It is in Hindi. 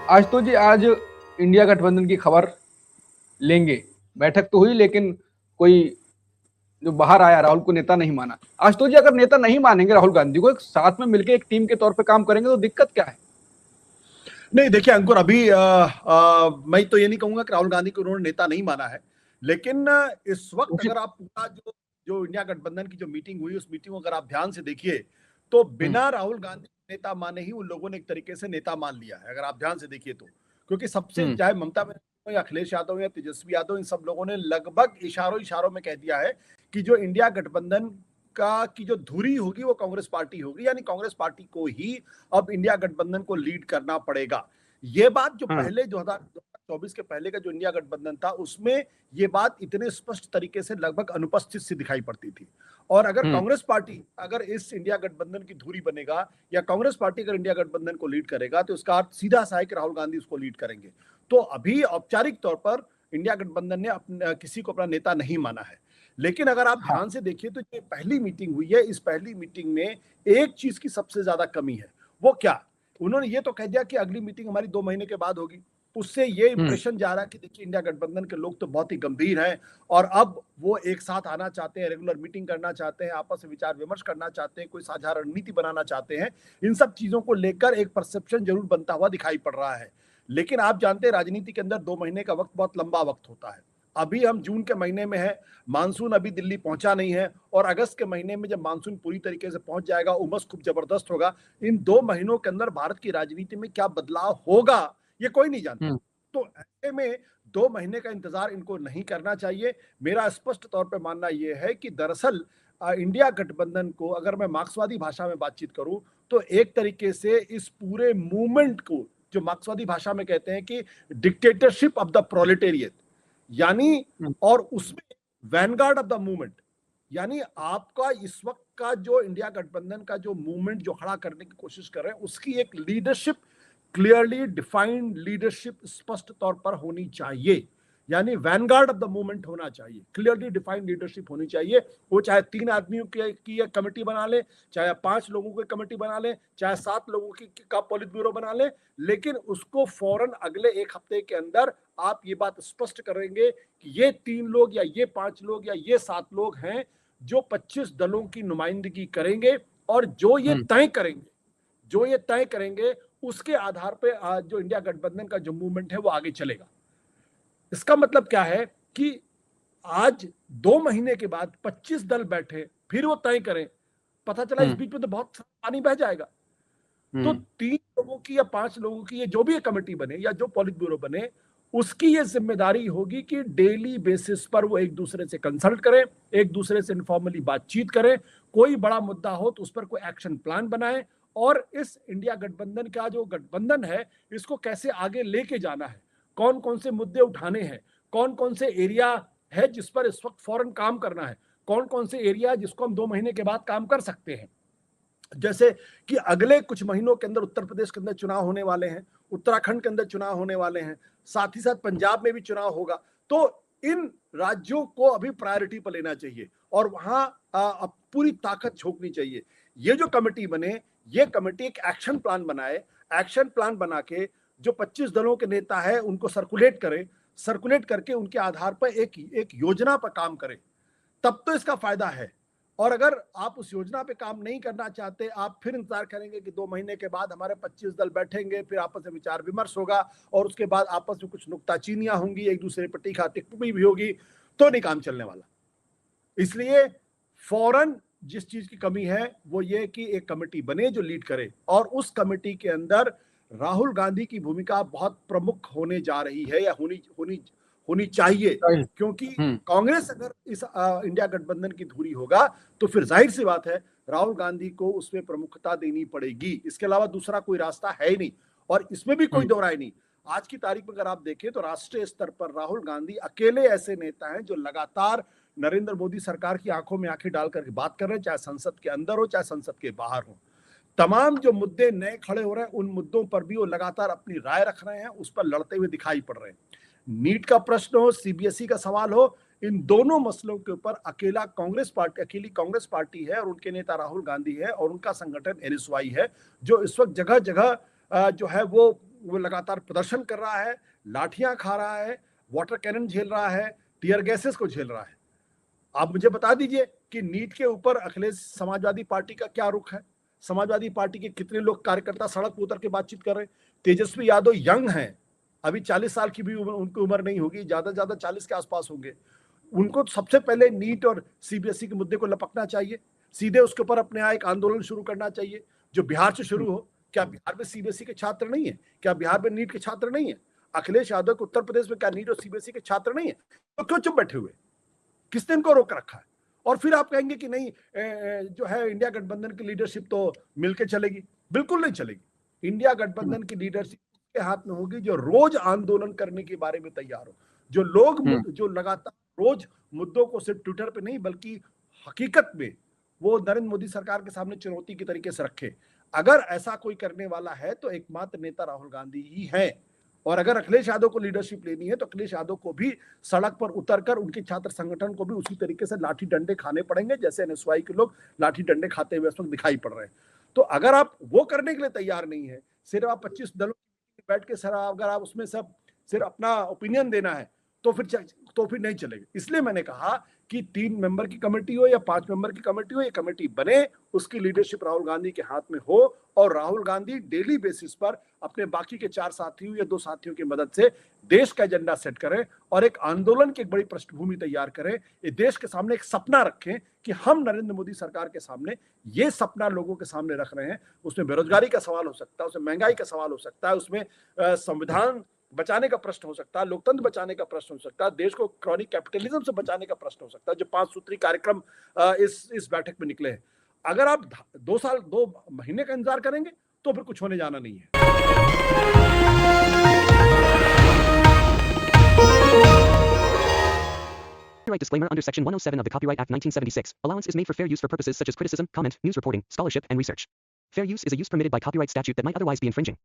आज तो जी आज इंडिया गठबंधन की खबर लेंगे। बैठक तो हुई लेकिन कोई जो बाहर आया, राहुल को नेता नहीं माना। आज तो जी अगर नेता नहीं मानेंगे राहुल गांधी को, एक साथ में मिलकर एक टीम के तौर पे काम करेंगे तो दिक्कत क्या है? नहीं, देखिए अंकुर, अभी मैं तो ये नहीं कहूंगा कि राहुल गांधी को उन्होंने नेता नहीं माना है। लेकिन इस वक्त उचित। अगर आप पूरा जो जो इंडिया गठबंधन की जो मीटिंग हुई, उस मीटिंग को अगर आप ध्यान से देखिए तो बिना राहुल गांधी को नेता माने ही उन लोगों ने एक तरीके से नेता मान लिया है, अगर आप ध्यान से देखिए तो। क्योंकि सबसे, हम्म। चाहे ममता बनर्जी हो या अखिलेश यादव या तेजस्वी यादव, इन सब लोगों ने लगभग इशारों इशारों में कह दिया है कि जो इंडिया गठबंधन का की जो धुरी होगी वो कांग्रेस पार्टी होगी, यानी कांग्रेस पार्टी को ही अब इंडिया गठबंधन को लीड करना पड़ेगा। ये बात जो हाँ। पहले 2024 के पहले का जो इंडिया गठबंधन था, उसमें ये बात इतने स्पष्ट तरीके से लगभग अनुपस्थित सी दिखाई पड़ती थी। और अगर हम्म। कांग्रेस पार्टी अगर इस इंडिया गठबंधन की धुरी बनेगा, या कांग्रेस पार्टी अगर इंडिया गठबंधन को लीड करेगा, तो इसका अर्थ सीधा सा है कि राहुल गांधी उसको लीड करेंगे। तो अभी औपचारिक तौर पर इंडिया गठबंधन ने किसी को अपना नेता नहीं माना है। लेकिन अगर आप हाँ। ध्यान से देखिए तो ये पहली मीटिंग हुई है, इस पहली मीटिंग में एक चीज की सबसे ज्यादा कमी है। वो क्या? उन्होंने ये तो कह दिया कि अगली मीटिंग हमारी 2 महीने के बाद होगी। उससे ये हम्म। इंप्रेशन जा रहा है कि देखिए, इंडिया गठबंधन के लोग तो बहुत ही गंभीर हैं और अब वो एक साथ आना चाहते हैं, रेगुलर मीटिंग करना चाहते हैं, आपस में विचार विमर्श करना चाहते हैं, कोई साझा रणनीति बनाना चाहते हैं। इन सब चीजों को लेकर एक परसेप्शन जरूर बनता हुआ दिखाई पड़ रहा है। लेकिन आप जानते हैं, राजनीति के अंदर 2 महीने का वक्त बहुत लंबा वक्त होता है। अभी हम जून के महीने में है, मानसून अभी दिल्ली पहुंचा नहीं है, और अगस्त के महीने में जब मानसून पूरी तरीके से पहुंच जाएगा, उमस खूब जबरदस्त होगा। इन 2 महीनों के अंदर भारत की राजनीति में क्या बदलाव होगा, ये कोई नहीं जानता। हम्म। तो ऐसे में 2 महीने का इंतजार इनको नहीं करना चाहिए। मेरा स्पष्ट तौर पर मानना यह है कि दरअसल इंडिया गठबंधन को, अगर मैं मार्क्सवादी भाषा में बातचीत करूं, तो एक तरीके से इस पूरे मूवमेंट को, जो मार्क्सवादी भाषा में कहते हैं कि डिक्टेटरशिप ऑफ द प्रोलेटेरियट, यानी, हम्म। और उसमें वैनगार्ड ऑफ द मूवमेंट, यानी आपका इस वक्त का जो इंडिया गठबंधन का जो मूवमेंट जो खड़ा करने की कोशिश कर रहे हैं, उसकी एक लीडरशिप, क्लियरली डिफाइंड लीडरशिप स्पष्ट तौर पर होनी चाहिए। यानी वैनगार्ड ऑफ द मूवमेंट होना चाहिए, क्लियरली डिफाइंड लीडरशिप होनी चाहिए। वो चाहे 3 आदमियों की एक कमेटी बना ले, चाहे 5 लोगों की कमेटी बना ले, चाहे 7 लोगों की का पॉलिट ब्यूरो बना ले, लेकिन उसको फौरन अगले 1 हफ्ते के अंदर आप ये बात स्पष्ट करेंगे कि ये 3 लोग या ये 5 लोग या ये 7 लोग हैं जो 25 दलों की नुमाइंदगी करेंगे, और जो ये तय करेंगे उसके आधार पे जो इंडिया गठबंधन का जो मूवमेंट है वो आगे चलेगा। इसका मतलब क्या है कि आज 2 महीने के बाद 25 दल बैठे, फिर वो तय करें, पता चला इस हम्म। बीच में तो बहुत पानी बह जाएगा। तो हम्म। 3 लोगों की या 5 लोगों की, ये जो भी कमेटी बने या जो पॉलिट ब्यूरो बने, उसकी ये जिम्मेदारी होगी कि डेली बेसिस पर वो एक दूसरे से कंसल्ट करें, एक दूसरे से इनफॉर्मली बातचीत करें, कोई बड़ा मुद्दा हो तो उस पर कोई एक्शन प्लान बनाएं, और इस इंडिया गठबंधन का जो गठबंधन है, इसको कैसे आगे लेके जाना है, कौन कौन से मुद्दे उठाने हैं, कौन कौन से एरिया है जिस पर इस वक्त फौरन काम करना है, कौन कौन से एरिया जिसको हम 2 महीने के बाद काम कर सकते हैं। जैसे कि अगले कुछ महीनों के अंदर उत्तर प्रदेश के अंदर चुनाव होने वाले हैं, उत्तराखंड के अंदर चुनाव होने वाले हैं, साथ ही साथ पंजाब में भी चुनाव होगा। तो इन राज्यों को अभी प्रायोरिटी पर लेना चाहिए और वहां पूरी ताकत झोंकनी चाहिए। ये जो कमेटी बने, ये कमेटी एक एक्शन प्लान बनाए, एक्शन प्लान बना के जो 25 दलों के नेता है उनको सर्कुलेट करके उनके आधार पर एक योजना पर काम करें, तब तो इसका फायदा है। और अगर आप उस योजना पे काम नहीं करना चाहते, आप फिर इंतजार करेंगे कि 2 महीने के बाद हमारे 25 दल बैठेंगे, फिर आपस में विचार विमर्श होगा और उसके बाद आपस में कुछ नुक्ताचीनियां होंगी, एक दूसरे पर तीखा टिप्पणी भी होगी, तो नहीं काम चलने वाला। इसलिए फौरन जिस चीज की कमी है वो ये कि एक कमेटी बने जो लीड करे, और उस कमेटी के अंदर राहुल गांधी की भूमिका बहुत प्रमुख होने जा रही है, या होनी होनी होनी चाहिए। क्योंकि हम्म। कांग्रेस अगर इस इंडिया गठबंधन की धुरी होगा, तो फिर जाहिर सी बात है राहुल गांधी को उसमें प्रमुखता देनी पड़ेगी। इसके अलावा दूसरा कोई रास्ता है ही नहीं, और इसमें भी कोई हम्म। दो राय नहीं। आज की तारीख में अगर आप देखें तो राष्ट्रीय स्तर पर राहुल गांधी अकेले ऐसे नेता हैं जो लगातार नरेंद्र मोदी सरकार की आंखों में आंखें डाल करके बात कर रहे हैं, चाहे संसद के अंदर हो चाहे संसद के बाहर हो। तमाम जो मुद्दे नए खड़े हो रहे हैं, उन मुद्दों पर भी वो लगातार अपनी राय रख रहे हैं, उस पर लड़ते हुए दिखाई पड़ रहे हैं। नीट का प्रश्न हो, सीबीएसई का सवाल हो, इन दोनों मसलों के ऊपर अकेली कांग्रेस पार्टी है, और उनके नेता राहुल गांधी है, और उनका संगठन एनएसवाई है, जो इस वक्त जगह जगह जो है वो वो लगातार प्रदर्शन कर रहा है, लाठियां खा रहा है, वाटर कैनन झेल रहा है, टीयर गैसेस को झेल रहा है। आप मुझे बता दीजिए कि नीट के ऊपर अखिलेश समाजवादी पार्टी का क्या रुख है? समाजवादी पार्टी के कितने लोग कार्यकर्ता सड़क पर उतर के बातचीत कर रहे हैं? तेजस्वी यादव यंग हैं, अभी 40 साल की भी उनकी उम्र नहीं होगी, ज्यादा से ज्यादा 40 के आसपास होंगे। उनको सबसे पहले नीट और सीबीएसई के मुद्दे को लपकना चाहिए, सीधे उसके ऊपर अपने यहाँ एक आंदोलन शुरू करना चाहिए जो बिहार से शुरू हो। क्या बिहार में सीबीएसई के छात्र नहीं है? क्या बिहार में नीट के छात्र नहीं है? अखिलेश यादव को उत्तर प्रदेश में क्या नीट और सीबीएसई के छात्र नहीं है? तो क्यों चुप बैठे हुए? किसने इनको रोक रखा है? और फिर आप कहेंगे कि नहीं जो है इंडिया गठबंधन की लीडरशिप तो मिलके चलेगी। बिल्कुल नहीं चलेगी। इंडिया गठबंधन की लीडरशिप के हाथ में होगी जो रोज आंदोलन करने के बारे में तैयार हो, जो लोग जो लगातार रोज मुद्दों को सिर्फ ट्विटर पे नहीं बल्कि हकीकत में वो नरेंद्र मोदी सरकार के सामने चुनौती के तरीके से रखे। अगर ऐसा कोई करने वाला है तो एकमात्र नेता राहुल गांधी ही है। और अगर अखिलेश यादव को लीडरशिप लेनी है तो अखिलेश यादव को भी सड़क पर उतरकर उनके छात्र संगठन को भी उसी तरीके से लाठी डंडे खाने पड़ेंगे जैसे एनएसवाई के लोग लाठी डंडे खाते हुए इस वक्त दिखाई पड़ रहे हैं। तो अगर आप वो करने के लिए तैयार नहीं है, सिर्फ आप 25 दलों बैठ के सर अगर आप उसमें सब सिर्फ अपना ओपिनियन देना है तो फिर नहीं चलेगा। इसलिए मैंने कहा कि 3 मेंबर की कमेटी हो या 5 मेंबर की कमेटी हो, ये कमेटी बने, उसकी लीडरशिप राहुल गांधी के हाथ में हो और राहुल गांधी डेली बेसिस पर अपने बाकी के 4 साथियों या 2 साथियों की मदद से देश का एजेंडा सेट करें और एक आंदोलन की एक बड़ी पृष्ठभूमि तैयार करें। ये देश के सामने एक सपना रखें कि हम नरेंद्र मोदी सरकार के सामने ये सपना लोगों के सामने रख रहे हैं। उसमें बेरोजगारी का सवाल हो सकता है, उसमें महंगाई का सवाल हो सकता है, उसमें संविधान बचाने का प्रश्न हो सकता है, लोकतंत्र बचाने का प्रश्न हो सकता है, देश को क्रॉनिक कैपिटलिज्म से बचाने का प्रश्न हो सकता है, जो 5 सूत्री कार्यक्रम इस बैठक में निकले हैं। अगर आप 2 महीने का इंतजार करेंगे तो फिर कुछ होने जाना नहीं है। Copyright disclaimer under Section 107 of the Copyright Act 1976. Allowance is made for fair use for purposes such as criticism, comment, news reporting, scholarship, and research. Fair use is a use permitted by copyright statute that might otherwise be infringing.